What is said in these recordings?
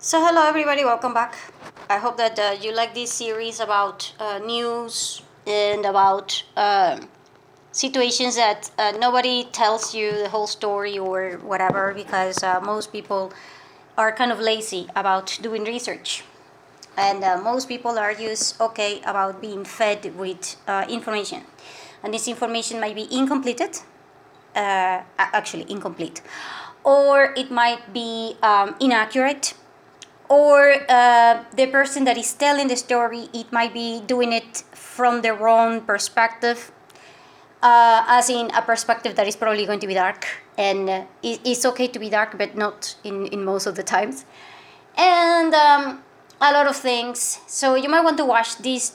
So hello everybody, welcome back. I hope that you like this series about news and about situations that nobody tells you the whole story or whatever because most people are kind of lazy about doing research. And most people are just okay about being fed with information. And this information might be actually incomplete, or it might be inaccurate, or the person that is telling the story, it might be doing it from their own perspective, as in a perspective that is probably going to be dark, and it's okay to be dark, but not in most of the times, and a lot of things. So you might want to watch these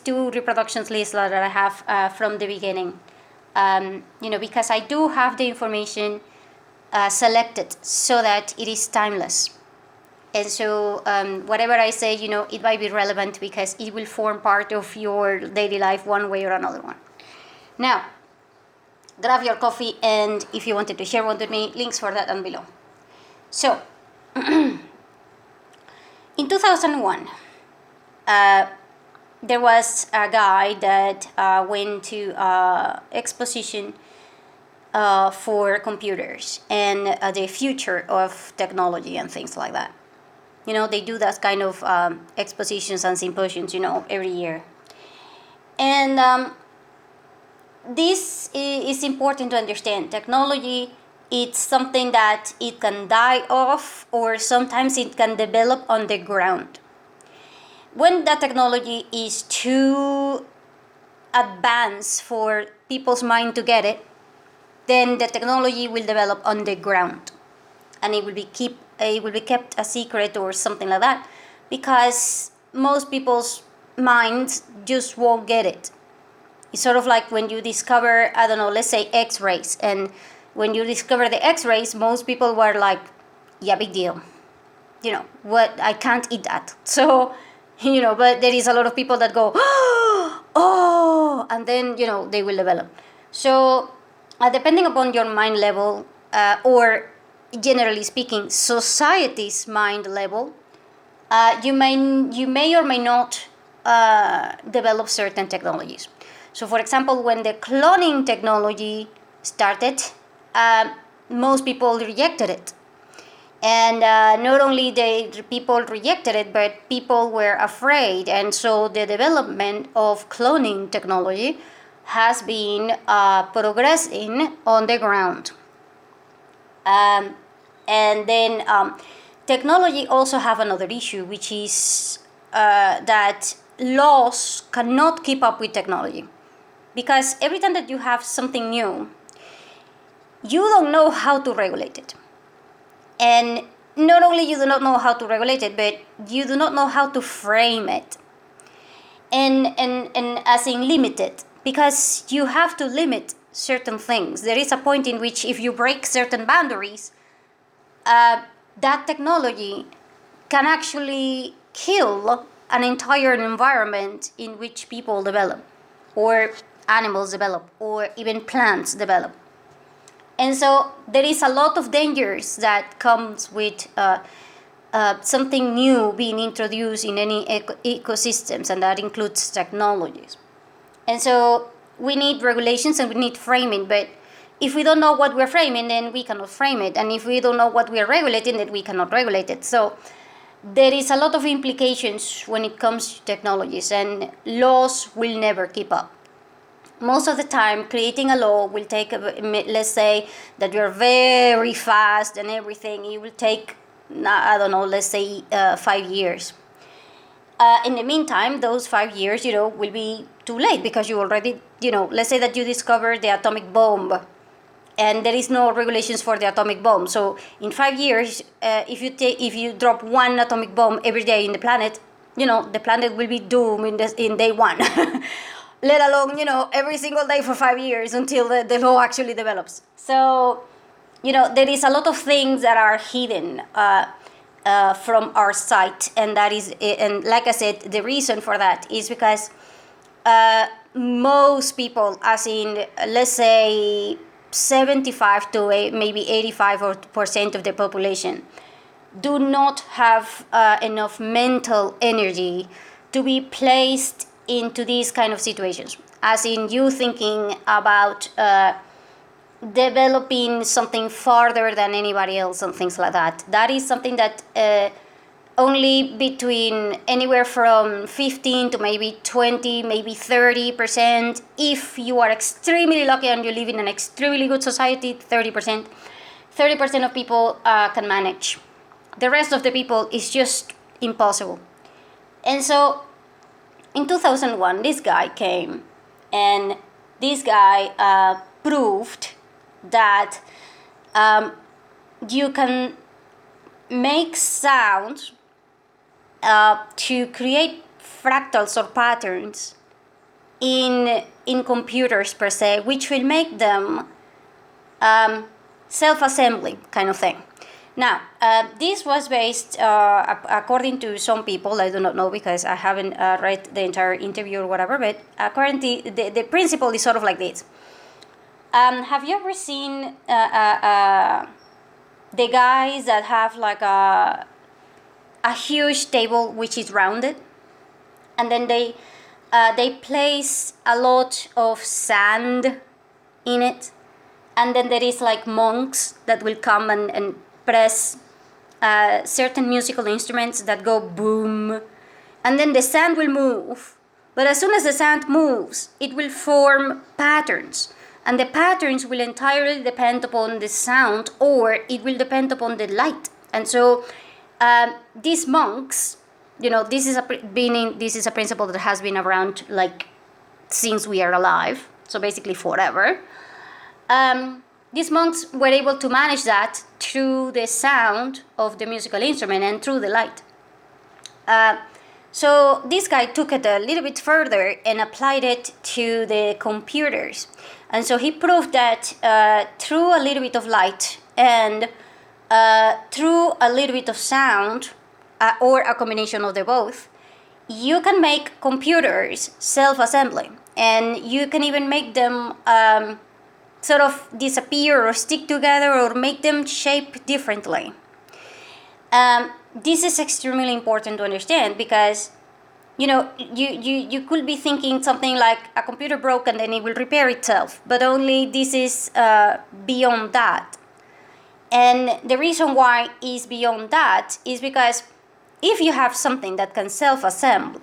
two reproductions lists that I have from the beginning, because I do have the information selected so that it is timeless. And so whatever I say, it might be relevant because it will form part of your daily life one way or another one. Now, grab your coffee, and if you wanted to share one with me, links for that down below. So, in 2001, there was a guy that went to exposition for computers and the future of technology and things like that. They do that kind of expositions and symposiums, every year. And this is important to understand. Technology, it's something that it can die off, or sometimes it can develop on the ground. When that technology is too advanced for people's mind to get it, then the technology will develop on the ground, and it will be kept a secret or something like that, because most people's minds just won't get it. It's sort of like when you discover, I don't know, let's say X-rays, and when you discover the X-rays, most people were like, yeah, big deal. What, I can't eat that. So, but there is a lot of people that go, oh, and then, they will develop. So, depending upon your mind level, or generally speaking, society's mind level, you may or may not develop certain technologies. So, for example, when the cloning technology started, most people rejected it. And not only the people rejected it, but people were afraid. And so the development of cloning technology has been progressing on the ground. And then technology also have another issue, which is that laws cannot keep up with technology. Because every time that you have something new, you don't know how to regulate it. And not only you do not know how to regulate it, but you do not know how to frame it. And as in limit it, because you have to limit certain things. There is a point in which if you break certain boundaries, that technology can actually kill an entire environment in which people develop, or animals develop, or even plants develop. And so there is a lot of dangers that comes with something new being introduced in any ecosystems, and that includes technologies. And so we need regulations and we need framing, but if we don't know what we're framing, then we cannot frame it. And if we don't know what we're regulating, then we cannot regulate it. So there is a lot of implications when it comes to technologies, and laws will never keep up. Most of the time, creating a law will take, let's say that you're very fast and everything, it will take, I don't know, let's say 5 years. In the meantime, those 5 years, will be too late, because you already, let's say that you discover the atomic bomb, and there is no regulations for the atomic bomb. So in 5 years, if you drop one atomic bomb every day in the planet, the planet will be doomed in day one. Let alone, every single day for 5 years until the law actually develops. So, there is a lot of things that are hidden from our sight, and that is, and like I said, the reason for that is because most people, as in, let's say 75 to maybe 85% of the population, do not have enough mental energy to be placed into these kind of situations, as in you thinking about developing something farther than anybody else and things like that. That is something that only between anywhere from 15 to maybe 20, maybe 30%. If you are extremely lucky and you live in an extremely good society, 30%. 30% of people can manage. The rest of the people is just impossible. And so in 2001, this guy came, and this guy proved that you can make sound to create fractals or patterns in computers per se, which will make them self-assembly kind of thing. Now, this was based, according to some people, I do not know because I haven't read the entire interview or whatever, but according to the principle is sort of like this. Have you ever seen the guys that have like a huge table which is rounded, and then they place a lot of sand in it, and then there is like monks that will come and press certain musical instruments that go boom, and then the sand will move. But as soon as the sand moves, it will form patterns, and the patterns will entirely depend upon the sound, or it will depend upon the light. And so these monks, this is a principle that has been around like since we are alive, so basically forever. These monks were able to manage that through the sound of the musical instrument and through the light. So this guy took it a little bit further and applied it to the computers. And so he proved that through a little bit of light and through a little bit of sound, or a combination of the both, you can make computers self-assembly. And you can even make them sort of disappear or stick together or make them shape differently. This is extremely important to understand because, you could be thinking something like a computer broke and then it will repair itself, but only this is beyond that. And the reason why is beyond that is because if you have something that can self-assembly,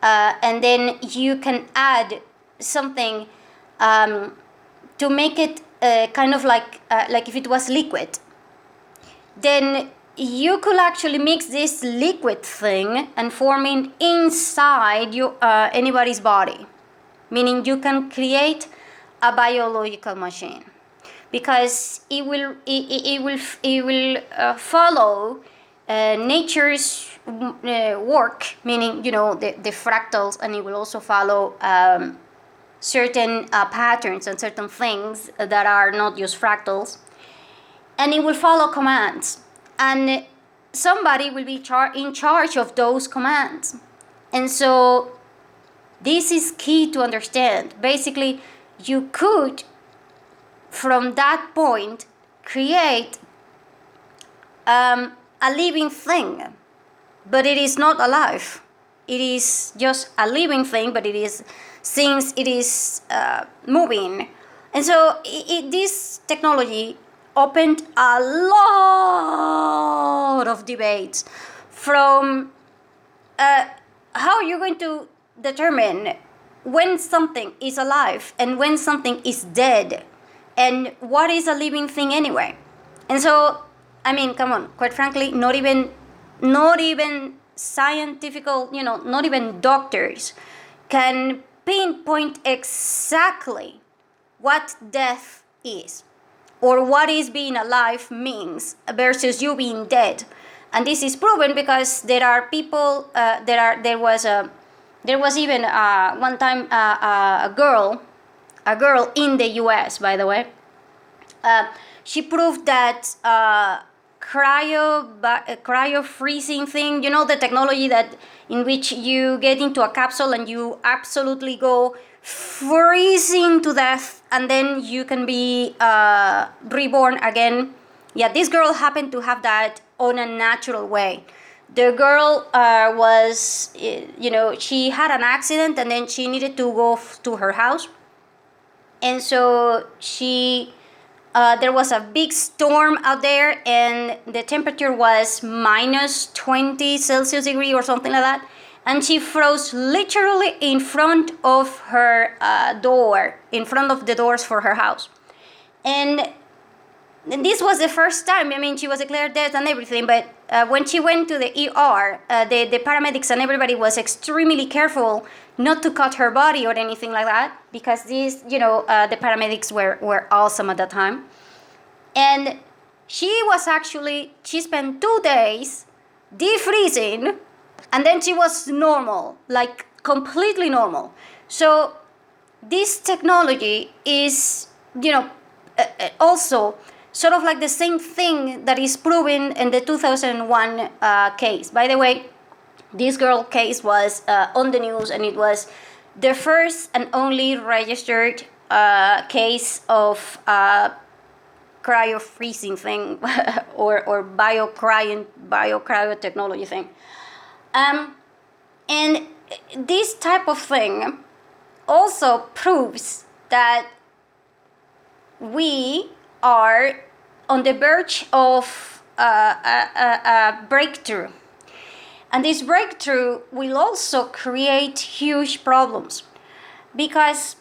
and then you can add something to make it kind of like if it was liquid, then you could actually mix this liquid thing and form it inside anybody's body, meaning you can create a biological machine, because it will follow nature's work, meaning the fractals, and it will also follow certain patterns and certain things that are not just fractals, and it will follow commands, and somebody will be in charge of those commands. And so this is key to understand. Basically, you could, from that point, create a living thing, but it is not alive. It is just a living thing, but it is, since it is moving. And so this technology opened a lot of debates from how you're going to determine when something is alive and when something is dead, and what is a living thing anyway. And so, I mean, come on, quite frankly, not even scientific, not even doctors can pinpoint exactly what death is, or what is being alive means versus you being dead. And this is proven because there are people. There was even one time a girl in the U.S. by the way. She proved that cryo freezing thing. The technology that in which you get into a capsule and you absolutely go freezing to death, and then you can be reborn again, Yeah, this girl happened to have that on a natural way. The girl was, she had an accident and then she needed to go to her house. And so there was a big storm out there, and the temperature was minus 20 Celsius degree or something like that. And she froze literally in front of her door, in front of the doors for her house. And this was the first time. I mean, she was declared dead and everything, but when she went to the ER, the paramedics and everybody was extremely careful not to cut her body or anything like that, because these, the paramedics were awesome at that time. And she spent 2 days defreezing, and then she was normal, like completely normal. So this technology is, also sort of like the same thing that is proven in the 2001 case. By the way, this girl case was on the news, and it was the first and only registered case of cryo-freezing thing or bio-cryotechnology thing. And this type of thing also proves that we are on the verge of a breakthrough. And this breakthrough will also create huge problems, because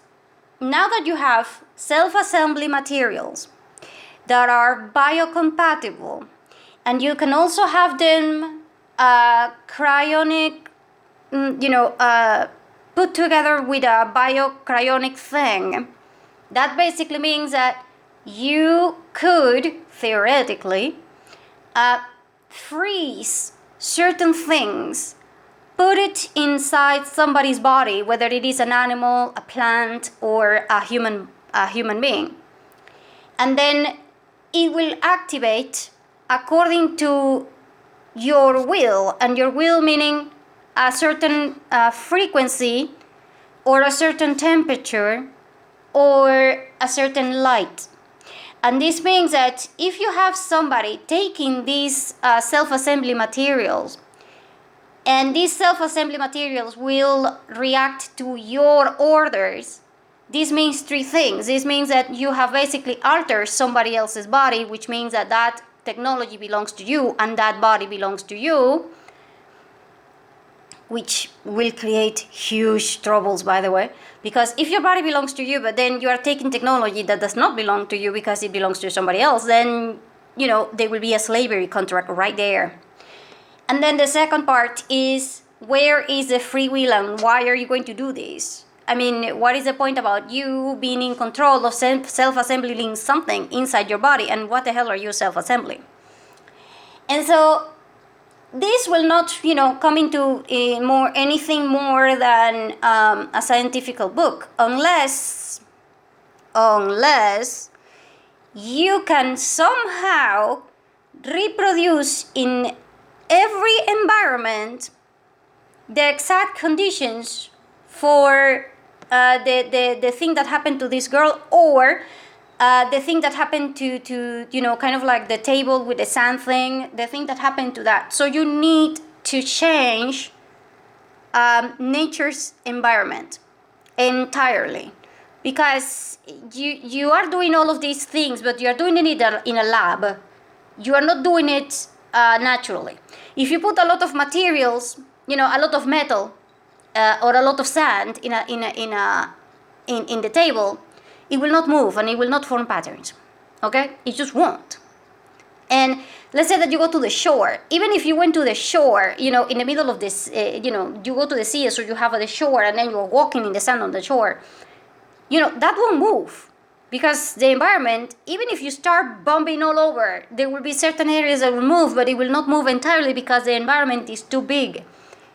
now that you have self-assembly materials that are biocompatible, and you can also have them cryonic, put together with a biocryonic thing, that basically means that you could theoretically freeze certain things, put it inside somebody's body, whether it is an animal, a plant, or a human being, and then it will activate according to your will, and your will meaning a certain frequency or a certain temperature or a certain light. And this means that if you have somebody taking these self-assembly materials, and these self-assembly materials will react to your orders, this means 3 things. This means that you have basically altered somebody else's body, which means that that technology belongs to you and that body belongs to you, which will create huge troubles, by the way. Because if your body belongs to you, but then you are taking technology that does not belong to you because it belongs to somebody else, then, there will be a slavery contract right there. And then the second part is, where is the free will and why are you going to do this? I mean, what is the point about you being in control of self-assembling something inside your body, and what the hell are you self-assembling? And so this will not, come into anything more than a scientific book, unless you can somehow reproduce in every environment the exact conditions for the thing that happened to this girl, or the thing that happened to kind of like the table with the sand thing, the thing that happened to that. So you need to change nature's environment entirely, because you are doing all of these things, but you are doing it in a lab. You are not doing it naturally. If you put a lot of materials, a lot of metal or a lot of sand in the table, it will not move and it will not form patterns. Okay, it just won't. And let's say that you go to the shore. Even if you went to the shore, in the middle of this, you go to the sea, so you have the shore, and then you're walking in the sand on the shore. That won't move, because the environment, even if you start bumping all over, there will be certain areas that will move, but it will not move entirely because the environment is too big.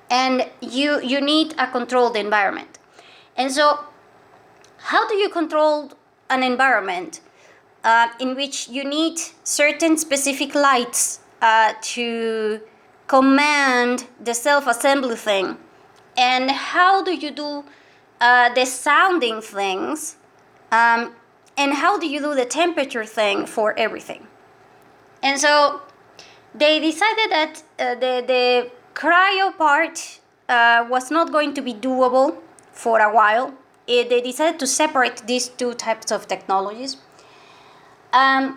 And you need a controlled environment. And so, how do you control an environment in which you need certain specific lights to command the self-assembly thing? And how do you do the sounding things? And how do you do the temperature thing for everything? And so they decided that the cryo part was not going to be doable for a while. They decided to separate these two types of technologies. And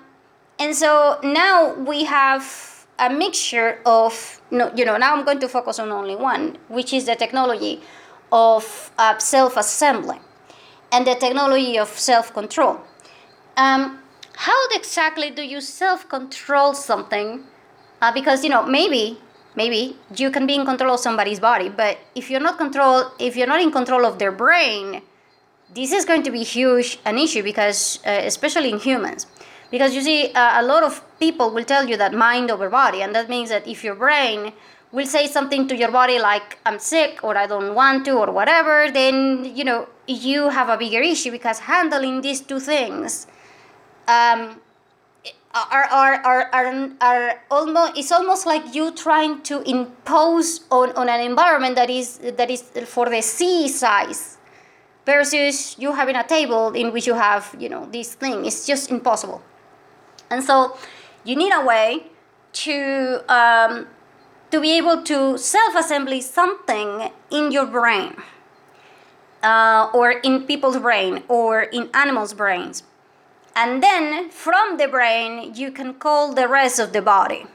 so now we have a mixture of, now I'm going to focus on only one, which is the technology of self-assembly and the technology of self-control. How exactly do you self-control something? Because maybe you can be in control of somebody's body, but if you're not in control of their brain, this is going to be huge an issue, because especially in humans, because you see, a lot of people will tell you that mind over body, and that means that if your brain will say something to your body like I'm sick or I don't want to or whatever, then you have a bigger issue, because handling these two things are almost, it's almost like you trying to impose on an environment that is for the sea size, versus you having a table in which you have this thing. It's just impossible. And so you need a way to be able to self-assembly something in your brain, or in people's brain, or in animals' brains. And then from the brain, you can call the rest of the body.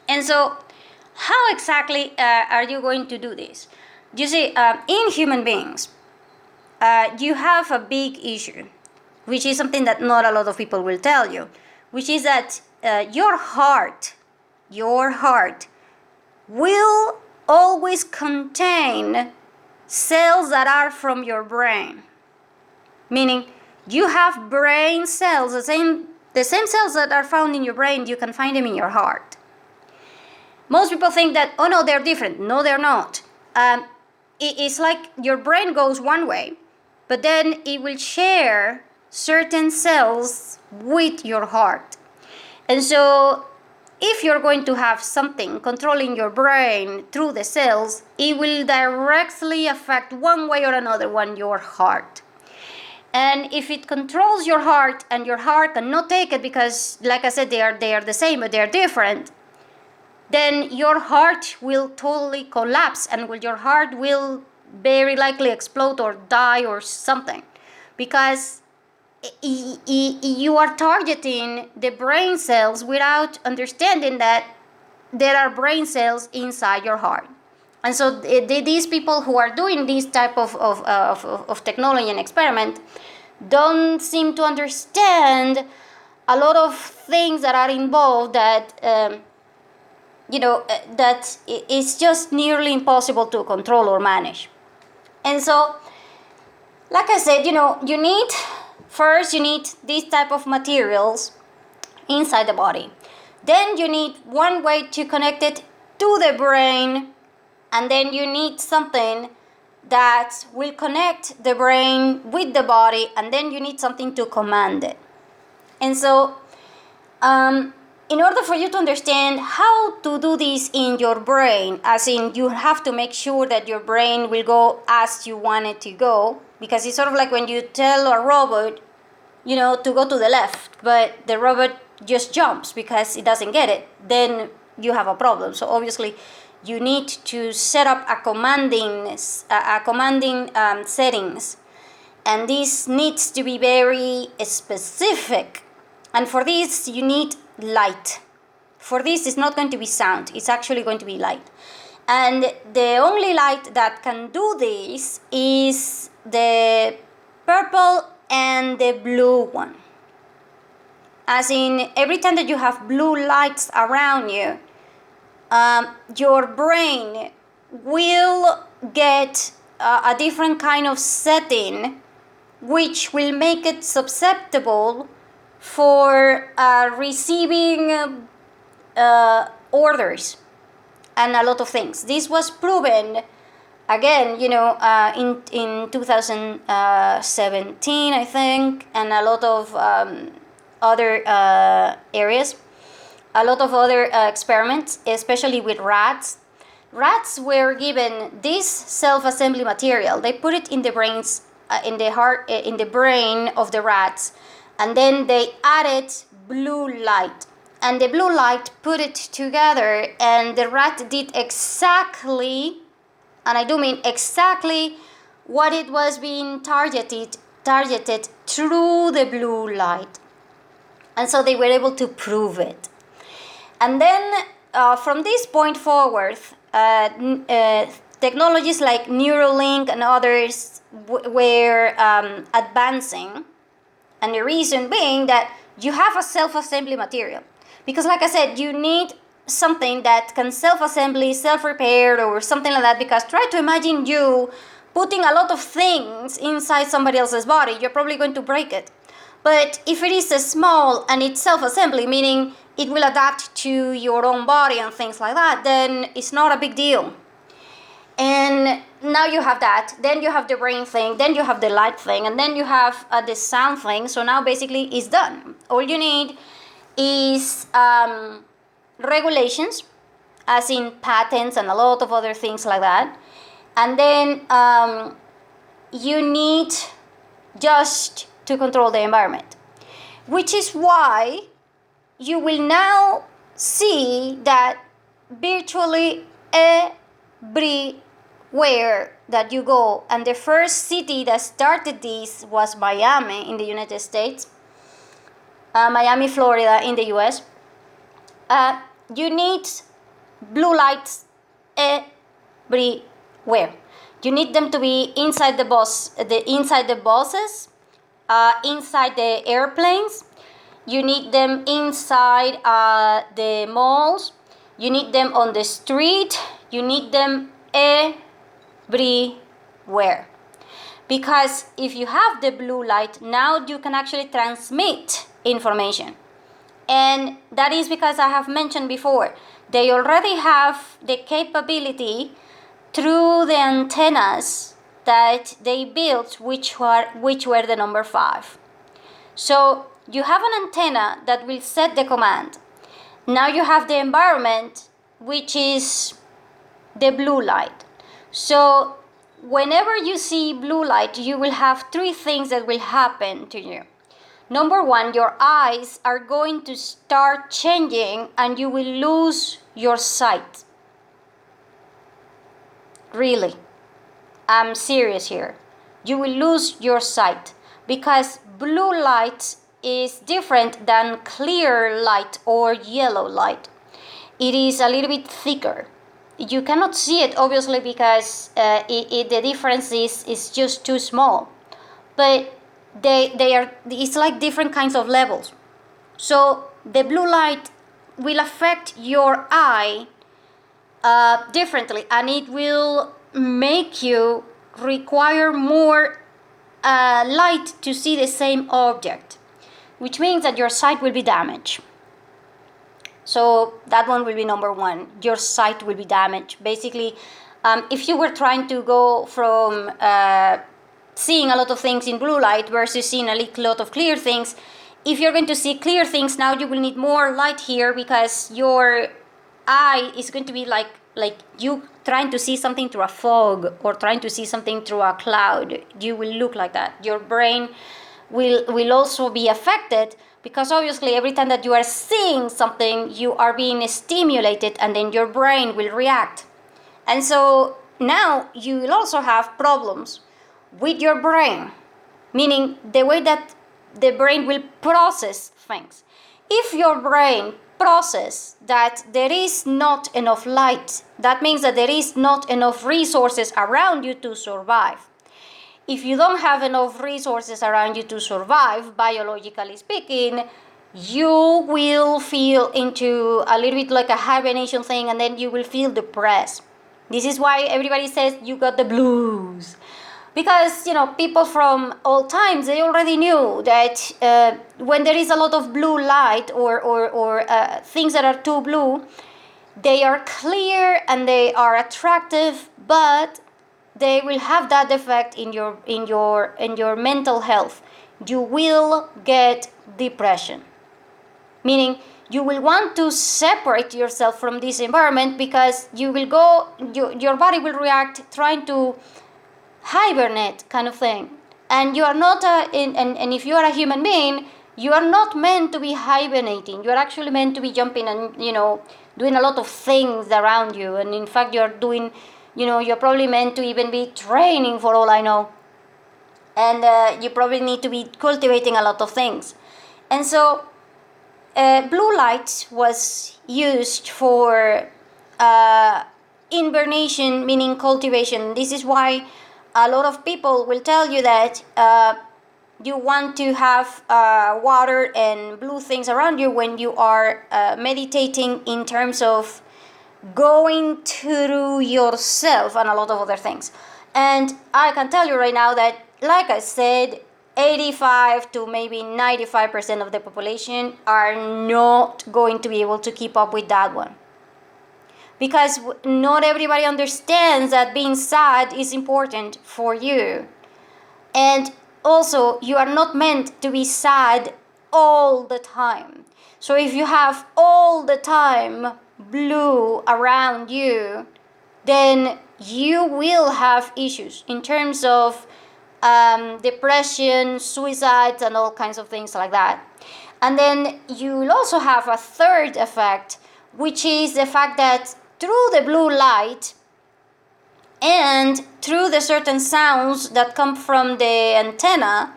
And so how exactly are you going to do this? You see, in human beings, you have a big issue, which is something that not a lot of people will tell you, which is that your heart will always contain cells that are from your brain. Meaning, you have brain cells, the same cells that are found in your brain, you can find them in your heart. Most people think that, oh no, they're different. No, they're not. It's like your brain goes one way, but then it will share certain cells with your heart. And so if you're going to have something controlling your brain through the cells, it will directly affect one way or another your heart. And if it controls your heart and your heart cannot take it, because like I said, they are the same but they're different, then your heart will totally collapse, and your heart will very likely explode or die or something, because you are targeting the brain cells without understanding that there are brain cells inside your heart. And so these people who are doing this type of technology and experiment don't seem to understand a lot of things that are involved that that it's just nearly impossible to control or manage. And so, like I said, you need these type of materials inside the body. Then you need one way to connect it to the brain, and then you need something that will connect the brain with the body, and then you need something to command it. And so, in order for you to understand how to do this in your brain, as in you have to make sure that your brain will go as you want it to go, because it's sort of like when you tell a robot, to go to the left, but the robot just jumps because it doesn't get it, then you have a problem. So obviously, you need to set up a commanding settings, and this needs to be very specific. And for this, you need light. For this, it's not going to be sound, it's actually going to be light. And the only light that can do this is the purple and the blue one. As in, every time that you have blue lights around you, your brain will get a different kind of setting, which will make it susceptible for receiving orders and a lot of things. This was proven again, in 2017, I think, and a lot of other areas, a lot of other experiments, especially with rats. Rats were given this self-assembly material. They put it in the brains, in the brain of the rats, and then they added blue light. and the blue light put it together, and the rat did exactly, and I do mean exactly, what it was being targeted through the blue light. And so they were able to prove it. And then from this point forward, technologies like Neuralink and others were advancing. And the reason being that you have a self-assembly material. Because like I said, you need something that can self-assembly, self-repair, or something like that. Because try to imagine you putting a lot of things inside somebody else's body. You're probably going to break it. But if it is a small and it's self-assembly, meaning it will adapt to your own body and things like that, then it's not a big deal. And now you have that, then you have the brain thing, then you have the light thing, and then you have the sound thing. So now basically it's done. All you need is regulations, as in patents and a lot of other things like that. And then you need just to control the environment, which is why you will now see that virtually everywhere that you go, and the first city that started this was Miami in the United States, Miami, Florida in the US. You need blue lights everywhere. You need them to be inside the buses, inside the airplanes. You need them inside the malls. You need them on the street. You need them everywhere. Because if you have the blue light, now you can actually transmit information. And that is because I have mentioned before, they already have the capability through the antennas that they built, which were the number 5. So you have an antenna that will set the command. Now you have the environment, which is the blue light. So whenever you see blue light, you will have 3 things that will happen to you. Number 1, your eyes are going to start changing and you will lose your sight. Really, I'm serious here. You will lose your sight because blue light is different than clear light or yellow light. It is a little bit thicker. You cannot see it obviously because the difference is just too small. But it's like different kinds of levels. So the blue light will affect your eye differently, and it will make you require more light to see the same object, which means that your sight will be damaged. So that one will be number 1. Your sight will be damaged. Basically, if you were trying to go from seeing a lot of things in blue light versus seeing a lot of clear things, if you're going to see clear things, now you will need more light here because your eye is going to be like you trying to see something through a fog or trying to see something through a cloud. You will look like that. Your brain will also be affected because obviously every time that you are seeing something, you are being stimulated and then your brain will react. And so now you will also have problems with your brain, meaning the way that the brain will process things. If your brain processes that there is not enough light, that means that there is not enough resources around you to survive. If you don't have enough resources around you to survive, biologically speaking, you will feel into a little bit like a hibernation thing, and then you will feel depressed. This is why everybody says you got the blues. Because, people from old times, they already knew that when there is a lot of blue light or things that are too blue, they are clear and they are attractive, but they will have that effect in your mental health. You will get depression, meaning you will want to separate yourself from this environment because your body will react trying to hibernate kind of thing. And you are not and if you are a human being, you are not meant to be hibernating. You are actually meant to be jumping and, doing a lot of things around you. And in fact, you're doing, you're probably meant to even be training, for all I know. And you probably need to be cultivating a lot of things. And so blue light was used for invernation, meaning cultivation. This is why a lot of people will tell you that you want to have water and blue things around you when you are meditating, in terms of going through yourself and a lot of other things. And I can tell you right now that, like I said, 85 to maybe 95% of the population are not going to be able to keep up with that one. Because not everybody understands that being sad is important for you. And also, you are not meant to be sad all the time. So if you have all the time blue around you, then you will have issues in terms of depression, suicides, and all kinds of things like that. And then you will also have a third effect, which is the fact that through the blue light and through the certain sounds that come from the antenna,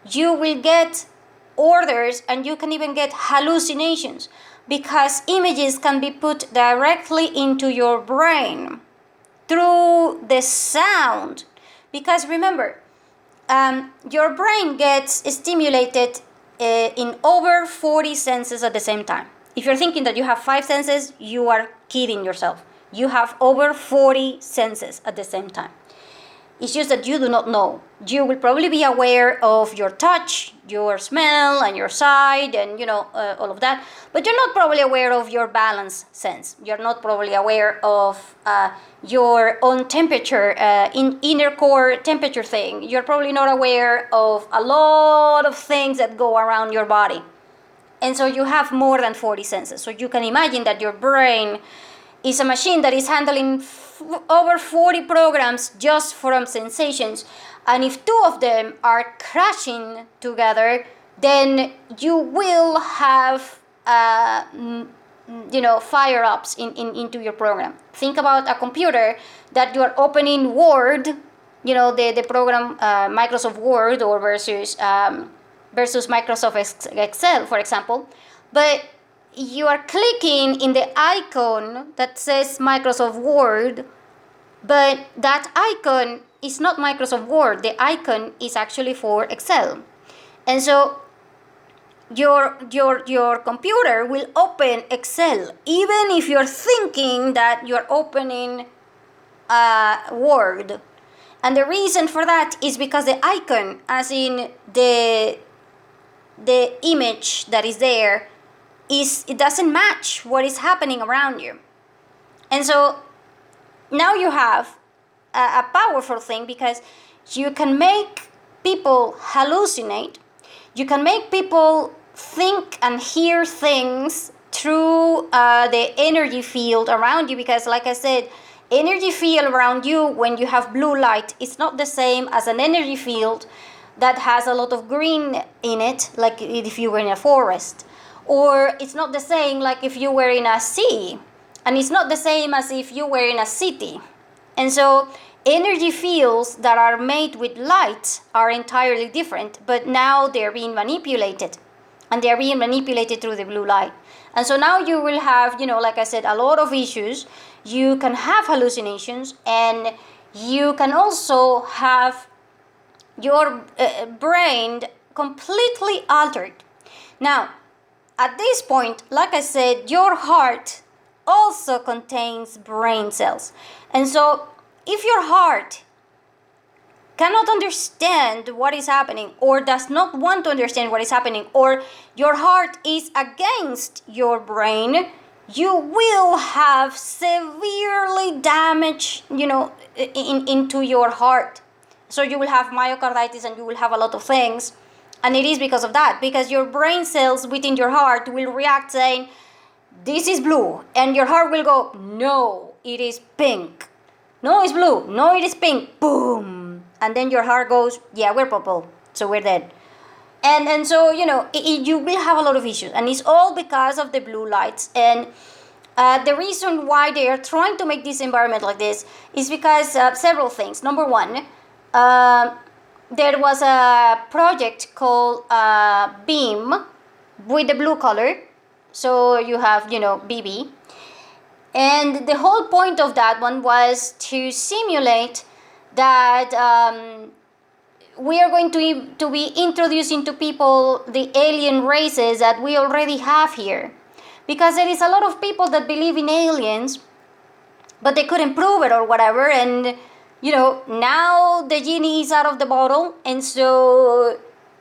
you will get orders, and you can even get hallucinations, because images can be put directly into your brain through the sound. Because remember, your brain gets stimulated in over 40 senses at the same time. If you're thinking that you have 5 senses, you are kidding yourself. You have over 40 senses at the same time. It's just that you do not know. You will probably be aware of your touch, your smell, and your sight, and all of that. But you're not probably aware of your balance sense. You're not probably aware of your own temperature, inner core temperature thing. You're probably not aware of a lot of things that go around your body. And so you have more than 40 senses. So you can imagine that your brain is a machine that is handling over 40 programs just from sensations. And if 2 of them are crashing together, then you will have fire-ups into your program. Think about a computer that you are opening Word, the program Microsoft Word, or versus Microsoft Excel, for example. But you are clicking in the icon that says Microsoft Word, but that icon is not Microsoft Word. The icon is actually for Excel. And so your computer will open Excel, even if you're thinking that you're opening Word. And the reason for that is because the icon, as in the image that is there, it doesn't match what is happening around you. And so now you have a powerful thing, because you can make people hallucinate. You can make people think and hear things through the energy field around you, because, like I said, energy field around you when you have blue light is not the same as an energy field that has a lot of green in it, like if you were in a forest. Or it's not the same like if you were in a sea, and it's not the same as if you were in a city. And so energy fields that are made with light are entirely different, but now they're being manipulated, and they're being manipulated through the blue light. And so now you will have, like I said, a lot of issues. You can have hallucinations, and you can also have your brain completely altered. Now, at this point, like I said, your heart also contains brain cells. And so if your heart cannot understand what is happening, or does not want to understand what is happening, or your heart is against your brain, you will have severely damage, into your heart. So you will have myocarditis, and you will have a lot of things. And it is because of that, because your brain cells within your heart will react saying, this is blue. And your heart will go, no, it is pink. No, it's blue. No, it is pink. Boom. And then your heart goes, yeah, we're purple, so we're dead. And so, you will have a lot of issues, and it's all because of the blue lights. And the reason why they are trying to make this environment like this is because several things. Number one, there was a project called beam with the blue color, so you have BB, and the whole point of that one was to simulate that we are going to be introducing to people the alien races that we already have here, because there is a lot of people that believe in aliens, but they couldn't prove it or whatever, and now the genie is out of the bottle, and so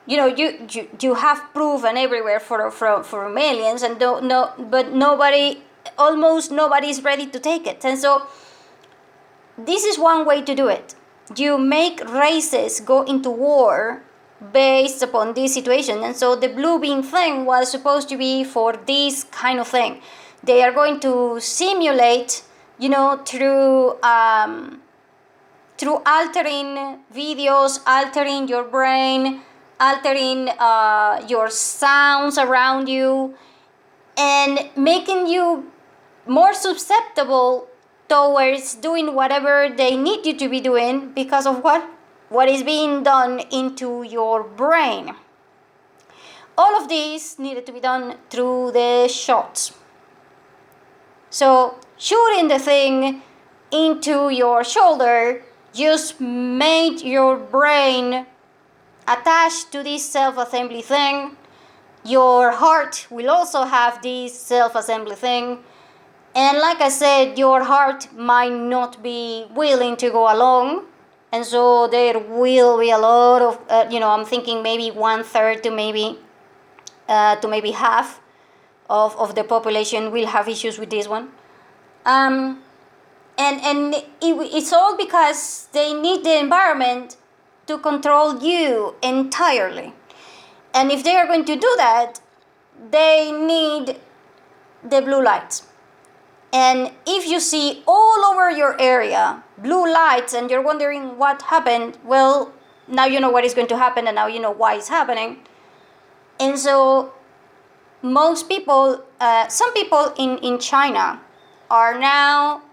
you have proof and everywhere from aliens, and but almost nobody is ready to take it. And so this is one way to do it. You make races go into war based upon this situation. And so the blue beam thing was supposed to be for this kind of thing. They are going to simulate, through altering videos, altering your brain, altering your sounds around you, and making you more susceptible towards doing whatever they need you to be doing because of what is being done into your brain. All of this needed to be done through the shots. So shooting the thing into your shoulder just made your brain attached to this self-assembly thing. Your heart will also have this self-assembly thing. And like I said, your heart might not be willing to go along. And so there will be a lot of, I'm thinking maybe 1/3 to maybe half of the population will have issues with this one. And it's all because they need the environment to control you entirely. And if they are going to do that, they need the blue lights. And if you see all over your area blue lights and you're wondering what happened, well, now you know what is going to happen, and now you know why it's happening. And so most people, some people in China are now,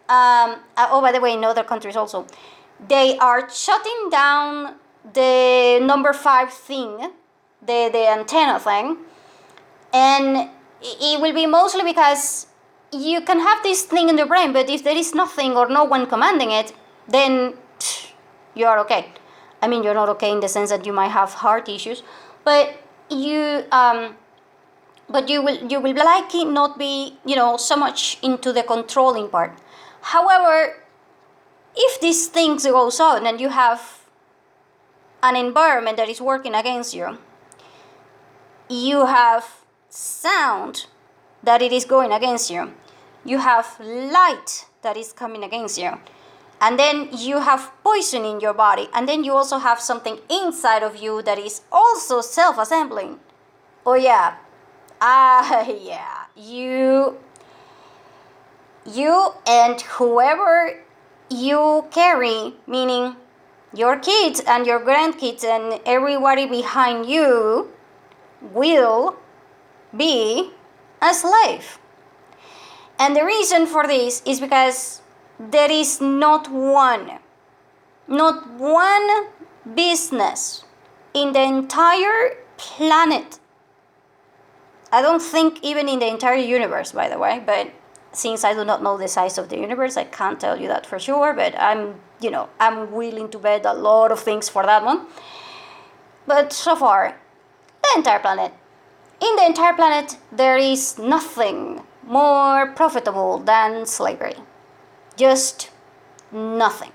oh, by the way, in other countries also, they are shutting down the number 5 thing, the antenna thing. And it will be mostly because you can have this thing in the brain, but if there is nothing or no one commanding it, then you are okay. I mean, you're not okay in the sense that you might have heart issues, but you will likely not be, so much into the controlling part. However, if these things goes on and you have an environment that is working against you, you have sound that it is going against you, you have light that is coming against you, and then you have poison in your body, and then you also have something inside of you that is also self-assembling. Oh yeah, yeah, you and whoever you carry, meaning your kids and your grandkids and everybody behind you, will be a slave. And the reason for this is because there is not one business in the entire planet. I don't think even in the entire universe, by the way, but since I do not know the size of the universe, I can't tell you that for sure, but I'm willing to bet a lot of things for that one. But so far, in the entire planet, there is nothing more profitable than slavery. Just nothing.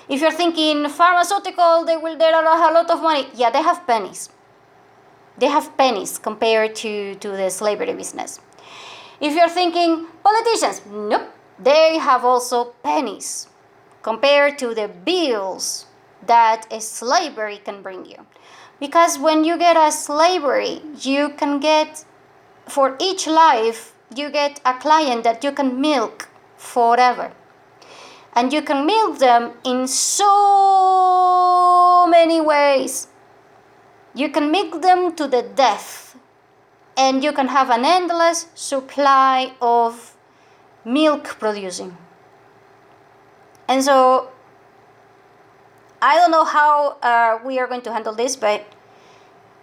If you're thinking pharmaceutical, there are a lot of money. Yeah, they have pennies. They have pennies compared to the slavery business. If you're thinking politicians, nope, they have also pennies compared to the bills that a slavery can bring you. Because when you get a slavery, you can get, for each life, you get a client that you can milk forever. And you can milk them in so many ways. You can milk them to the death, and you can have an endless supply of milk producing. And so I don't know how we are going to handle this, but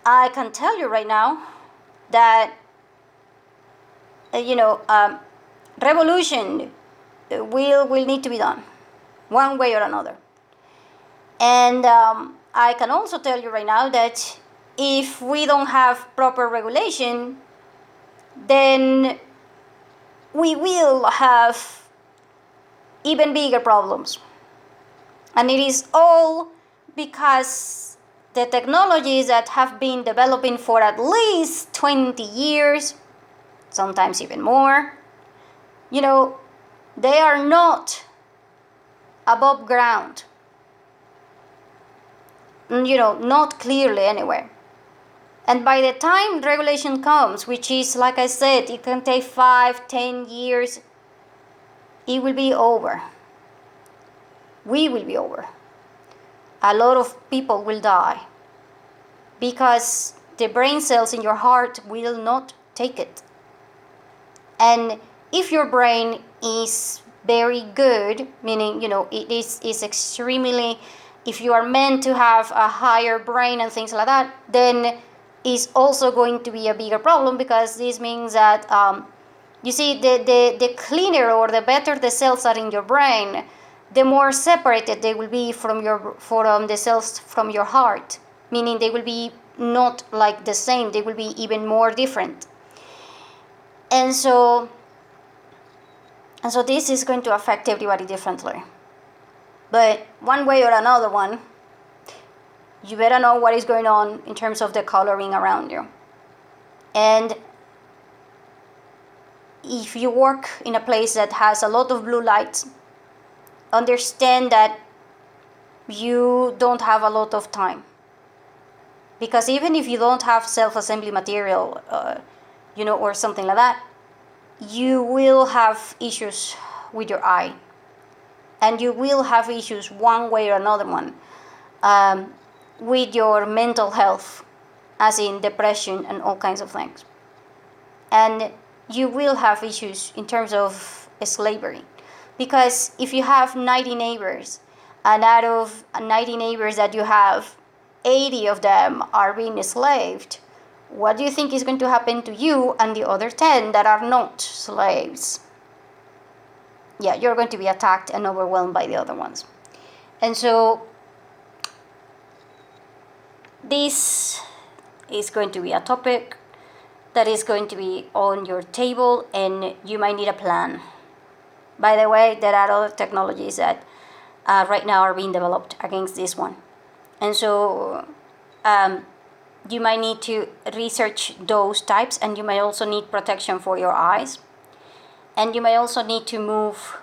I can tell you right now that revolution will need to be done one way or another. And I can also tell you right now that if we don't have proper regulation, then we will have even bigger problems. And it is all because the technologies that have been developing for at least 20 years, sometimes even more, they are not above ground. Not clearly anywhere. And by the time regulation comes, which is, like I said, it can take 5-10 years, it will be over. We will be over. A lot of people will die because the brain cells in your heart will not take it. And if your brain is very good, meaning, it is extremely, if you are meant to have a higher brain and things like that, then it's also going to be a bigger problem, because this means that, you see, the cleaner or the better the cells are in your brain, the more separated they will be from the cells from your heart, meaning they will be not like the same, they will be even more different. And so this is going to affect everybody differently. But one way or another one, you better know what is going on in terms of the coloring around you. And if you work in a place that has a lot of blue light, understand that you don't have a lot of time. Because even if you don't have self-assembly material, or something like that, you will have issues with your eye. And you will have issues one way or another one with your mental health, as in depression and all kinds of things. And you will have issues in terms of slavery. Because if you have 90 neighbors, and out of 90 neighbors that you have, 80 of them are being enslaved, what do you think is going to happen to you and the other 10 that are not slaves? Yeah, you're going to be attacked and overwhelmed by the other ones. And so this is going to be a topic that is going to be on your table, and you might need a plan. By the way, there are other technologies that right now are being developed against this one. And so you might need to research those types, and you might also need protection for your eyes. And you might also need to move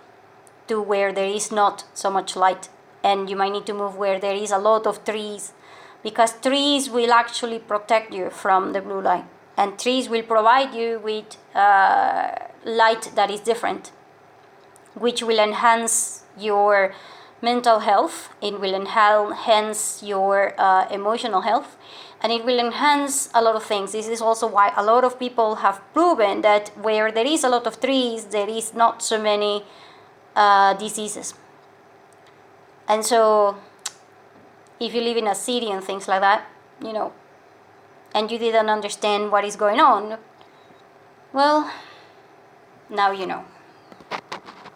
to where there is not so much light. And you might need to move where there is a lot of trees, because trees will actually protect you from the blue light. And trees will provide you with light that is different, which will enhance your mental health, it will enhance your emotional health, and it will enhance a lot of things. This is also why a lot of people have proven that where there is a lot of trees, there is not so many diseases. And so if you live in a city and things like that, and you didn't understand what is going on, well, now you know.